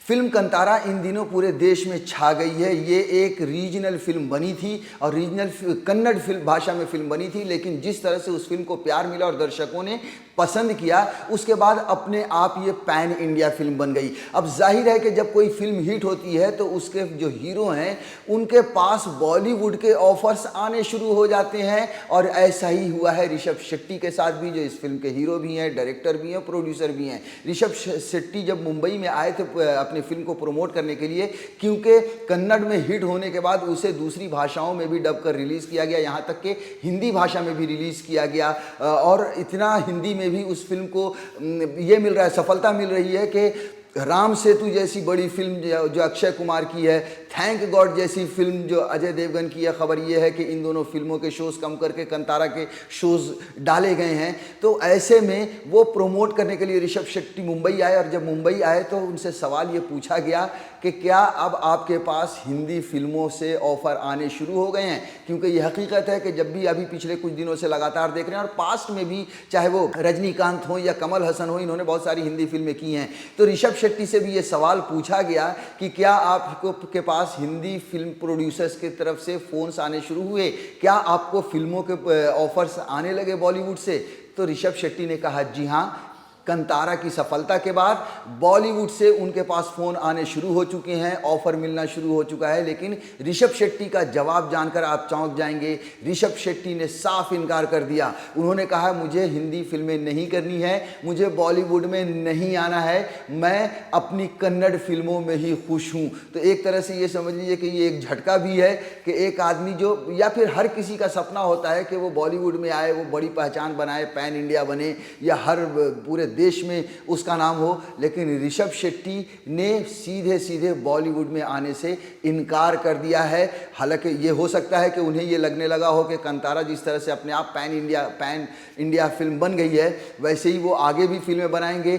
Film Kantara इन दिनों पूरे देश में छा गई है। ये एक रीजनल फिल्म बनी थी और रीजनल कन्नड़ फिल्म भाषा में फिल्म बनी थी, लेकिन जिस तरह से उस फिल्म को प्यार मिला और दर्शकों ने पसंद किया, उसके बाद अपने आप ये पैन इंडिया फिल्म बन गई। अब जाहिर है कि जब कोई फिल्म हिट होती है तो उसके जो हीरो हैं उनके पास बॉलीवुड के ऑफर्स आने शुरू हो जाते हैं, और ऐसा ही हुआ है ऋषभ शेट्टी के साथ भी, जो इस फिल्म के हीरो भी हैं, डायरेक्टर भी हैं, प्रोड्यूसर भी हैं। ऋषभ शेट्टी जब मुंबई में आए थे अपनी फिल्म को प्रमोट करने के लिए, क्योंकि कन्नड़ में हिट होने के बाद उसे दूसरी भाषाओं में भी डब कर रिलीज़ किया गया, यहाँ तक कि हिंदी भाषा में भी रिलीज़ किया गया, और इतना हिंदी में भी उस फिल्म को ये मिल रहा है, सफलता मिल रही है कि राम सेतु जैसी बड़ी फिल्म जो अक्षय कुमार की है, थैंक गॉड जैसी फिल्म जो अजय देवगन की है, खबर ये है कि इन दोनों फिल्मों के शोज़ कम करके कंतारा के शोज़ डाले गए हैं। तो ऐसे में वो प्रोमोट करने के लिए ऋषभ शेट्टी मुंबई आए, और जब मुंबई आए तो उनसे सवाल ये पूछा गया कि क्या अब आपके पास हिंदी फिल्मों से ऑफ़र आने शुरू हो गए हैं, क्योंकि ये हकीकत है कि जब भी अभी पिछले कुछ दिनों से लगातार देख रहे हैं, और पास्ट में भी चाहे वो रजनीकांत हो या कमल हसन हो, इन्होंने बहुत सारी हिंदी फिल्में की हैं। तो ऋषभ शेट्टी से भी ये सवाल पूछा गया कि क्या आपको के पास हिंदी फिल्म प्रोड्यूसर्स की तरफ से फोन्स आने शुरू हुए, क्या आपको फिल्मों के ऑफर्स आने लगे बॉलीवुड से? तो ऋषभ शेट्टी ने कहा जी हाँ, कंतारा की सफलता के बाद बॉलीवुड से उनके पास फ़ोन आने शुरू हो चुके हैं, ऑफ़र मिलना शुरू हो चुका है। लेकिन ऋषभ शेट्टी का जवाब जानकर आप चौंक जाएंगे। ऋषभ शेट्टी ने साफ इनकार कर दिया। उन्होंने कहा मुझे हिंदी फिल्में नहीं करनी है, मुझे बॉलीवुड में नहीं आना है, मैं अपनी कन्नड़ फिल्मों में ही खुश हूँ। तो एक तरह से ये समझ लीजिए कि ये एक झटका भी है कि एक आदमी जो, या फिर हर किसी का सपना होता है कि वो बॉलीवुड में आए, वो बड़ी पहचान बनाए, पैन इंडिया बने, या हर पूरे देश में उसका नाम हो, लेकिन ऋषभ शेट्टी ने सीधे सीधे बॉलीवुड में आने से इनकार कर दिया है। हालांकि ये हो सकता है कि उन्हें ये लगने लगा हो कि कंतारा जिस तरह से अपने आप पैन इंडिया फिल्म बन गई है, वैसे ही वो आगे भी फिल्में बनाएंगे,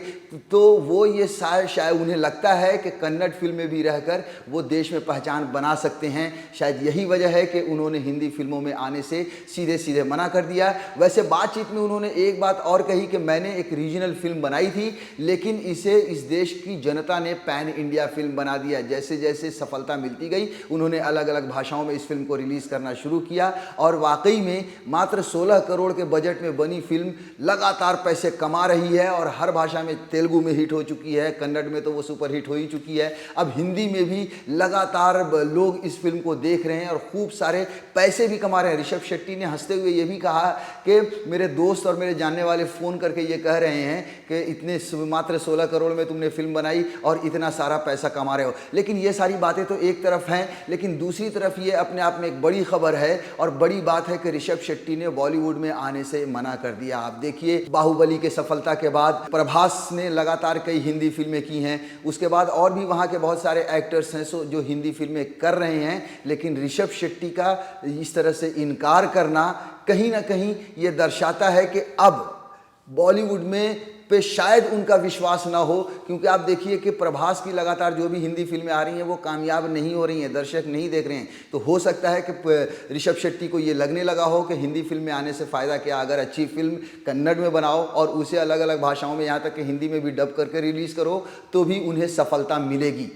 तो वो ये शायद उन्हें लगता है कि कन्नड़ फिल्में भी रहकर वो देश में पहचान बना सकते हैं। शायद यही वजह है कि उन्होंने हिंदी फिल्मों में आने से सीधे सीधे मना कर दिया। वैसे बातचीत में उन्होंने एक बात और कही कि मैंने एक रीजनल फिल्म बनाई थी, लेकिन इसे इस देश की जनता ने पैन इंडिया फिल्म बना दिया। जैसे जैसे सफलता मिलती गई, उन्होंने अलग अलग भाषाओं में इस फिल्म को रिलीज़ करना शुरू किया, और वाकई में मात्र 16 करोड़ के बजट में बनी फिल्म लगातार पैसे कमा रही है, और हर भाषा में, तेलुगु में हिट हो चुकी है, कन्नड़ में तो वो सुपर हिट हो ही चुकी है, अब हिंदी में भी लगातार लोग इस फिल्म को देख रहे हैं और खूब सारे पैसे भी कमा रहे हैं। ऋषभ शेट्टी ने हंसते हुए ये भी कहा कि मेरे दोस्त और मेरे जानने वाले फ़ोन करके ये कह रहे हैं कि इतने मात्र 16 करोड़ में तुमने फिल्म बनाई और इतना सारा पैसा कमा रहे हो। लेकिन ये सारी बातें तो एक तरफ हैं, लेकिन दूसरी तरफ ये अपने आप में एक बड़ी खबर है और बड़ी बात है कि ऋषभ शेट्टी ने बॉलीवुड में आने से मना कर दिया। आप देखिए, बाहुबली के सफलता के बाद प्रभास ने लगातार कई हिंदी फिल्में की हैं, उसके बाद और भी वहाँ के बहुत सारे एक्टर्स हैं जो हिंदी फिल्में कर रहे हैं, लेकिन ऋषभ शेट्टी का इस तरह से इनकार करना कहीं ना कहीं ये दर्शाता है कि अब बॉलीवुड में पे शायद उनका विश्वास ना हो, क्योंकि आप देखिए कि प्रभास की लगातार जो भी हिंदी फिल्में आ रही हैं वो कामयाब नहीं हो रही हैं, दर्शक नहीं देख रहे हैं। तो हो सकता है कि ऋषभ शेट्टी को ये लगने लगा हो कि हिंदी फिल्म में आने से फ़ायदा क्या, अगर अच्छी फिल्म कन्नड़ में बनाओ और उसे अलग अलग भाषाओं में, यहाँ तक कि हिंदी में भी डब करके रिलीज़ करो, तो भी उन्हें सफलता मिलेगी।